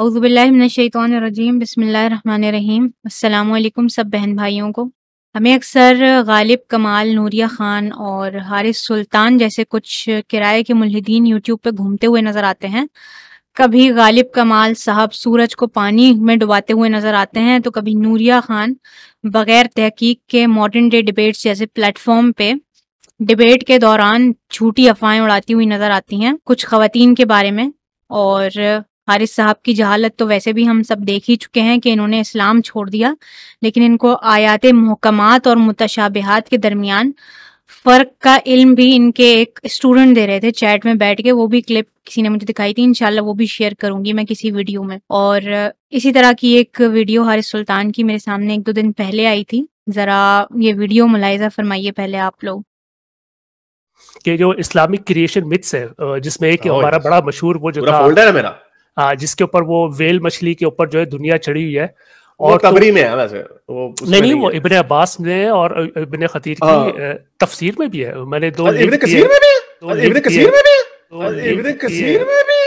اعوذ باللہ من الشیطان الرجیم بسم اللہ الرحمن الرحیم۔ السلام علیکم سب بہن بھائیوں کو۔ ہمیں اکثر غالب کمال، نوریہ خان اور حارث سلطان جیسے کچھ کرائے کے ملحدین یوٹیوب پہ گھومتے ہوئے نظر آتے ہیں۔ کبھی غالب کمال صاحب سورج کو پانی میں ڈباتے ہوئے نظر آتے ہیں تو کبھی نوریہ خان بغیر تحقیق کے ماڈرن ڈے ڈیبیٹس جیسے پلیٹ فارم پہ ڈیبیٹ کے دوران جھوٹی افواہیں اڑاتی ہوئی نظر آتی ہیں کچھ خواتین کے بارے میں۔ اور حارث صاحب کی جہالت تو ویسے بھی ہم سب دیکھ ہی چکے ہیں کہ انہوں نے اسلام چھوڑ دیا، لیکن ان کو آیات محکمات اور متشابہات کے درمیان فرق کا علم بھی ان کے ایک اسٹوڈنٹ دے رہے تھے چیٹ میں بیٹھ کے۔ وہ بھی کلپ کسی نے مجھے دکھائی تھی، انشاءاللہ وہ بھی شیئر کروں گی میں کسی ویڈیو میں۔ اور اسی طرح کی ایک ویڈیو حارث سلطان کی میرے سامنے 1-2 دن پہلے آئی تھی، ذرا یہ ویڈیو ملاحظہ فرمائیے پہلے آپ لوگ۔ کہ جو اسلامک کریشن متس ہے، جس میں ایک ہمارا بڑا مشہور وہ جو تھا فولڈر ہے میرا، جس کے اوپر وہ ویل مچھلی کے اوپر جو ہے دنیا چڑھی ہوئی ہے، اور تبری میں ہے ویسے نہیں وہ ابن عباس میں اور ابن خطیر کی تفسیر میں بھی ہے۔ میں نے ابن کثیر میں بھی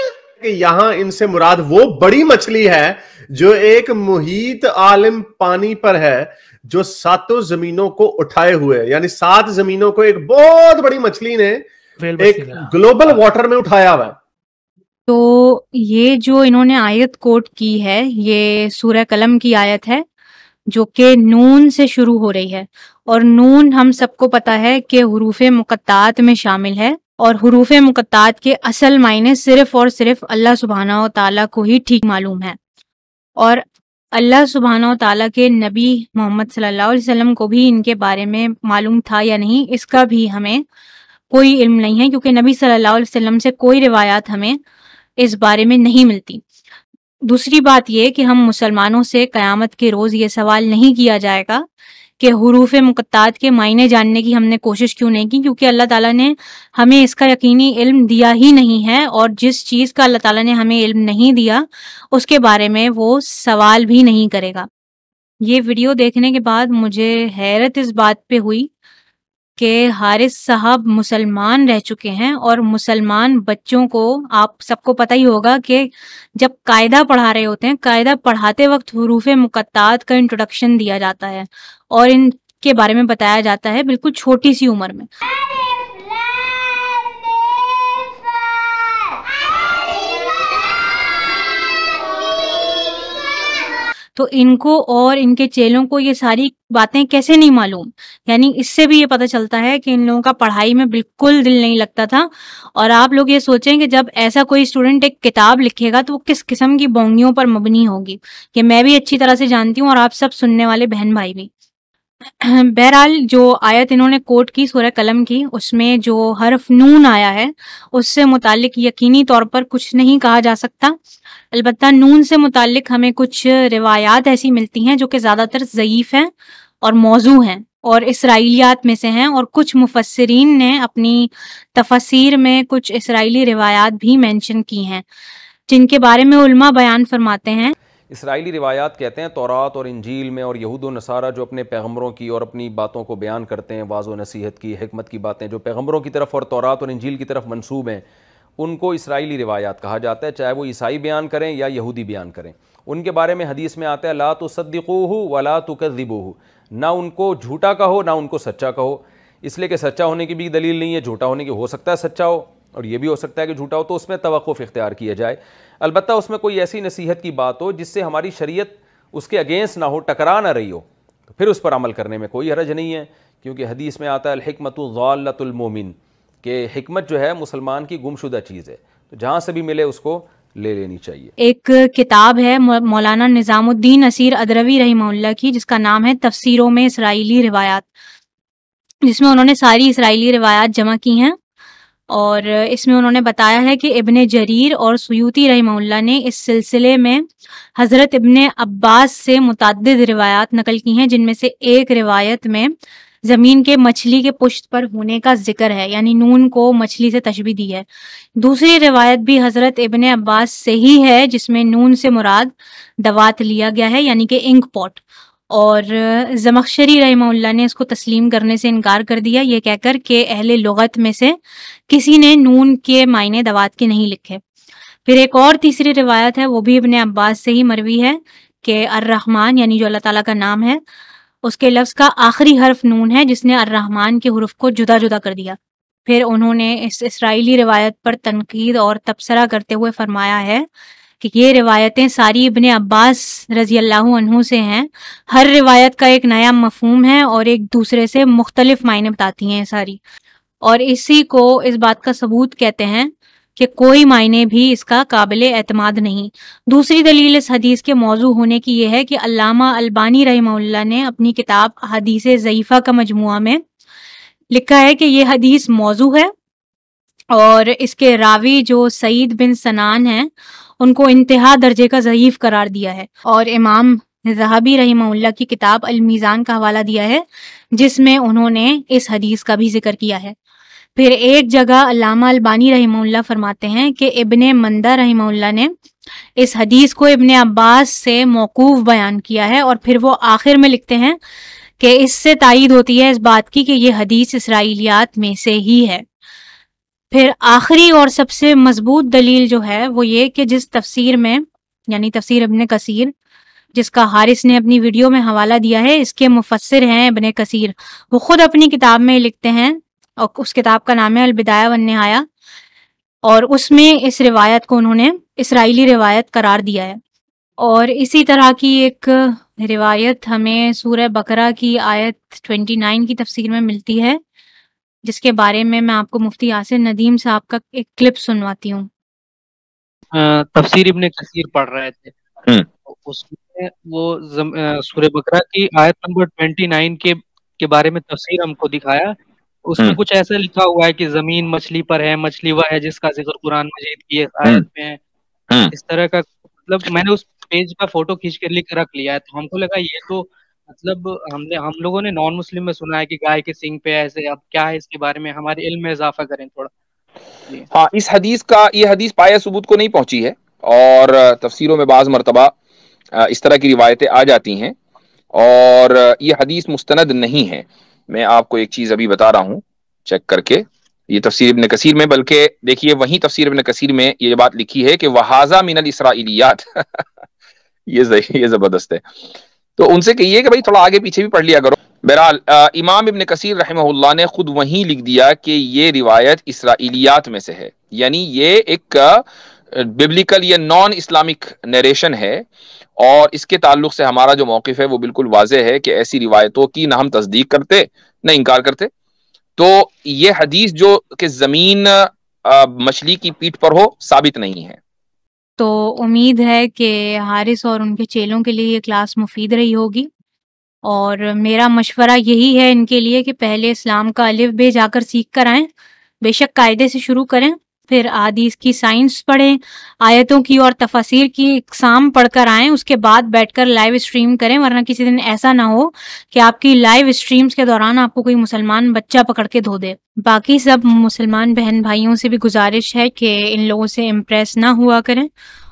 کہ یہاں ان سے مراد وہ بڑی مچھلی ہے جو ایک محیط عالم پانی پر ہے، جو 7 زمینوں کو اٹھائے ہوئے، یعنی 7 زمینوں کو ایک بہت بڑی مچھلی نے ایک گلوبل واٹر میں اٹھایا ہوا ہے۔ تو یہ جو انہوں نے آیت کوٹ کی ہے، یہ سورہ قلم کی آیت ہے جو کہ نون سے شروع ہو رہی ہے، اور نون ہم سب کو پتہ ہے کہ حروف مقطعات میں شامل ہے، اور حروف مقطعات کے اصل معنی صرف اور صرف اللہ سبحانہ و تعالیٰ کو ہی ٹھیک معلوم ہے، اور اللہ سبحانہ و تعالیٰ کے نبی محمد صلی اللہ علیہ وسلم کو بھی ان کے بارے میں معلوم تھا یا نہیں، اس کا بھی ہمیں کوئی علم نہیں ہے، کیونکہ نبی صلی اللہ علیہ وسلم سے کوئی روایات ہمیں اس بارے میں نہیں ملتی۔ دوسری بات یہ کہ ہم مسلمانوں سے قیامت کے روز یہ سوال نہیں کیا جائے گا کہ حروف مقطعات کے معنی جاننے کی ہم نے کوشش کیوں نہیں کی، کیونکہ اللہ تعالیٰ نے ہمیں اس کا یقینی علم دیا ہی نہیں ہے، اور جس چیز کا اللہ تعالیٰ نے ہمیں علم نہیں دیا اس کے بارے میں وہ سوال بھی نہیں کرے گا۔ یہ ویڈیو دیکھنے کے بعد مجھے حیرت اس بات پہ ہوئی کہ حارث صاحب مسلمان رہ چکے ہیں، اور مسلمان بچوں کو آپ سب کو پتہ ہی ہوگا کہ جب قاعدہ پڑھا رہے ہوتے ہیں، قاعدہ پڑھاتے وقت حروف مقطعات کا انٹروڈکشن دیا جاتا ہے اور ان کے بارے میں بتایا جاتا ہے بالکل چھوٹی سی عمر میں۔ تو ان کو اور ان کے چیلوں کو یہ ساری باتیں کیسے نہیں معلوم؟ یعنی اس سے بھی یہ پتہ چلتا ہے کہ ان لوگوں کا پڑھائی میں بالکل دل نہیں لگتا تھا۔ اور آپ لوگ یہ سوچیں کہ جب ایسا کوئی اسٹوڈنٹ ایک کتاب لکھے گا تو وہ کس قسم کی بونگیوں پر مبنی ہوگی، کہ میں بھی اچھی طرح سے جانتی ہوں اور آپ سب سننے والے بہن بھائی بھی۔ بہرحال جو آیت انہوں نے کوٹ کی سورہ قلم کی، اس میں جو حرف نون آیا ہے اس سے متعلق یقینی طور پر کچھ نہیں کہا جا سکتا، البتہ نون سے متعلق ہمیں کچھ روایات ایسی ملتی ہیں جو کہ زیادہ تر ضعیف ہیں اور موضوع ہیں اور اسرائیلیات میں سے ہیں، اور کچھ مفسرین نے اپنی تفسیر میں کچھ اسرائیلی روایات بھی مینشن کی ہیں جن کے بارے میں علماء بیان فرماتے ہیں۔ اسرائیلی روایات کہتے ہیں تورات اور انجیل میں، اور یہود و نصارہ جو اپنے پیغمبروں کی اور اپنی باتوں کو بیان کرتے ہیں، واعظ و نصیحت کی، حکمت کی باتیں جو پیغمبروں کی طرف اور تورات اور انجیل کی طرف منسوب ہیں، ان کو اسرائیلی روایات کہا جاتا ہے، چاہے وہ عیسائی بیان کریں یا یہودی بیان کریں۔ ان کے بارے میں حدیث میں آتا ہے لا تصدقوہ ولا تکذبوہ، نہ ان کو جھوٹا کہو نہ ان کو سچا کہو، اس لیے کہ سچا ہونے کی بھی دلیل نہیں ہے، جھوٹا ہونے کی ہو سکتا ہے سچا ہو اور یہ بھی ہو سکتا ہے کہ جھوٹا ہو، تو اس میں توقف اختیار کیا جائے، البتہ اس میں کوئی ایسی نصیحت کی بات ہو جس سے ہماری شریعت اس کے اگینسٹ نہ ہو، ٹکرا نہ رہی ہو، تو پھر اس پر عمل کرنے میں کوئی حرج نہیں ہے، کیونکہ حدیث میں آتا ہے الحکمت ضالۃ المومن، کہ حکمت جو ہے مسلمان کی گمشدہ چیز ہے، تو جہاں سے بھی ملے اس کو لے لینی چاہیے۔ ایک کتاب ہے مولانا نظام الدین اسیر ادروی رحمہ اللہ کی، جس کا نام ہے تفسیروں میں اسرائیلی روایات، جس میں انہوں نے ساری اسرائیلی روایات جمع کی ہیں، اور اس میں انہوں نے بتایا ہے کہ ابن جریر اور سیوطی رحمہ اللہ نے اس سلسلے میں حضرت ابن عباس سے متعدد روایات نقل کی ہیں، جن میں سے ایک روایت میں زمین کے مچھلی کے پشت پر ہونے کا ذکر ہے، یعنی نون کو مچھلی سے تشبیہ دی ہے۔ دوسری روایت بھی حضرت ابن عباس سے ہی ہے، جس میں نون سے مراد دوات لیا گیا ہے، یعنی کہ انک پاٹ، اور زمخشری رحمہ اللہ نے اس کو تسلیم کرنے سے انکار کر دیا، یہ کہہ کر کہ اہل لغت میں سے کسی نے نون کے معنی دوات کے نہیں لکھے۔ پھر ایک اور تیسری روایت ہے، وہ بھی ابن عباس سے ہی مروی ہے کہ الرحمن یعنی جو اللہ تعالیٰ کا نام ہے اس کے لفظ کا آخری حرف نون ہے، جس نے الرحمن کے حروف کو جدا جدا کر دیا۔ پھر انہوں نے اس اسرائیلی روایت پر تنقید اور تبصرہ کرتے ہوئے فرمایا ہے کہ یہ روایتیں ساری ابن عباس رضی اللہ عنہ سے ہیں، ہر روایت کا ایک نیا مفہوم ہے اور ایک دوسرے سے مختلف معنی بتاتی ہیں ساری، اور اسی کو اس بات کا ثبوت کہتے ہیں کہ کوئی معنی بھی اس کا قابل اعتماد نہیں۔ دوسری دلیل اس حدیث کے موضوع ہونے کی یہ ہے کہ علامہ البانی رحمہ اللہ نے اپنی کتاب احادیث ضعیفہ کا مجموعہ میں لکھا ہے کہ یہ حدیث موضوع ہے، اور اس کے راوی جو سعید بن سنان ہیں ان کو انتہا درجے کا ضعیف قرار دیا ہے، اور امام ذہبی رحمہ اللہ کی کتاب المیزان کا حوالہ دیا ہے جس میں انہوں نے اس حدیث کا بھی ذکر کیا ہے۔ پھر ایک جگہ علامہ البانی رحمہ اللہ فرماتے ہیں کہ ابن مندہ رحمہ اللہ نے اس حدیث کو ابن عباس سے موقوف بیان کیا ہے، اور پھر وہ آخر میں لکھتے ہیں کہ اس سے تائید ہوتی ہے اس بات کی کہ یہ حدیث اسرائیلیات میں سے ہی ہے۔ پھر آخری اور سب سے مضبوط دلیل جو ہے وہ یہ کہ جس تفسیر میں یعنی تفسیر ابن کثیر جس کا حارث نے اپنی ویڈیو میں حوالہ دیا ہے، اس کے مفسر ہیں ابن کثیر، وہ خود اپنی کتاب میں لکھتے ہیں، اور اس کتاب کا نام ہے البدایہ والنہایہ، اور اس میں اس روایت کو انہوں نے اسرائیلی روایت قرار دیا ہے۔ اور اسی طرح کی ایک روایت ہمیں سورہ بقرہ کی آیت 29 کی تفسیر میں ملتی ہے، جس کے بارے میں آپ کو مفتی یاسر ندیم صاحب کا ایک کلپ سنواتی ہوں۔ تفسیر ابن کثیر پڑھ رہے تھے، اس میں وہ سورہ بقرہ کی آیت نمبر 29 کے بارے میں تفسیر ہم کو دکھایا۔ اس میں کچھ ایسا لکھا ہوا ہے کہ زمین مچھلی پر ہے، مچھلی وہ ہے جس کا ذکر قرآن مجید کی آیت میں ہے، اس طرح کا مطلب میں نے اس پیج کا فوٹو کھینچ کے لکھ رکھ لیا ہے۔ تو ہم کو لگا یہ تو مطلب ہم لوگوں نے نان مسلم میں سنا ہے کہ گائے کے سینگ پہ ایسے، اب کیا ہے اس کے بارے میں ہمارے علم میں اضافہ کریں تھوڑا۔ ہاں، اس حدیث کا یہ حدیث پایہ ثبوت کو نہیں پہنچی ہے، اور تفسیروں میں بعض مرتبہ اس طرح کی روایتیں آ جاتی ہیں، اور یہ حدیث مستند نہیں ہے۔ میں آپ کو ایک چیز ابھی بتا رہا ہوں چیک کر کے، یہ تفسیر ابن کثیر میں، بلکہ دیکھیے وہیں تفسیر ابن کثیر میں یہ بات لکھی ہے کہ وہذا من الاسرائیلیات یہ زبردست ہے۔ تو ان سے کہیے کہ بھائی تھوڑا آگے پیچھے بھی پڑھ لیا کرو۔ بہرحال امام ابن کثیر رحمہ اللہ نے خود وہیں لکھ دیا کہ یہ روایت اسرائیلیات میں سے ہے، یعنی یہ ایک ببلیکل یا نان اسلامک نیریشن ہے، اور اس کے تعلق سے ہمارا جو موقف ہے وہ بالکل واضح ہے کہ ایسی روایتوں کی نہ ہم تصدیق کرتے نہ انکار کرتے۔ تو یہ حدیث جو کہ زمین مچھلی کی پیٹھ پر ہو ثابت نہیں ہے۔ تو امید ہے کہ حارث اور ان کے چیلوں کے لیے یہ کلاس مفید رہی ہوگی، اور میرا مشورہ یہی ہے ان کے لیے کہ پہلے اسلام کا الف بے جا کر سیکھ کر آئیں، بے شک قاعدے سے شروع کریں، پھر احادیث کی سائنس پڑھیں، آیتوں کی اور تفاسیر کی اقسام پڑھ کر آئیں، اس کے بعد بیٹھ کر لائیو اسٹریم کریں، ورنہ کسی دن ایسا نہ ہو کہ آپ کی لائیو اسٹریمز کے دوران آپ کو کوئی مسلمان بچہ پکڑ کے دھو دے۔ باقی سب مسلمان بہن بھائیوں سے بھی گزارش ہے کہ ان لوگوں سے امپریس نہ ہوا کریں،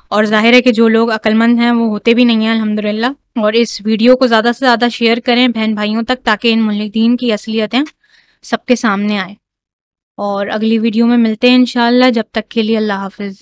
اور ظاہر ہے کہ جو لوگ عقل مند ہیں وہ ہوتے بھی نہیں ہیں الحمدللہ، اور اس ویڈیو کو زیادہ سے زیادہ شیئر کریں بہن بھائیوں تک تاکہ ان ملحدین کی اصلیتیں سب کے سامنے آئیں۔ اور اگلی ویڈیو میں ملتے ہیں انشاءاللہ، جب تک کے لیے اللہ حافظ۔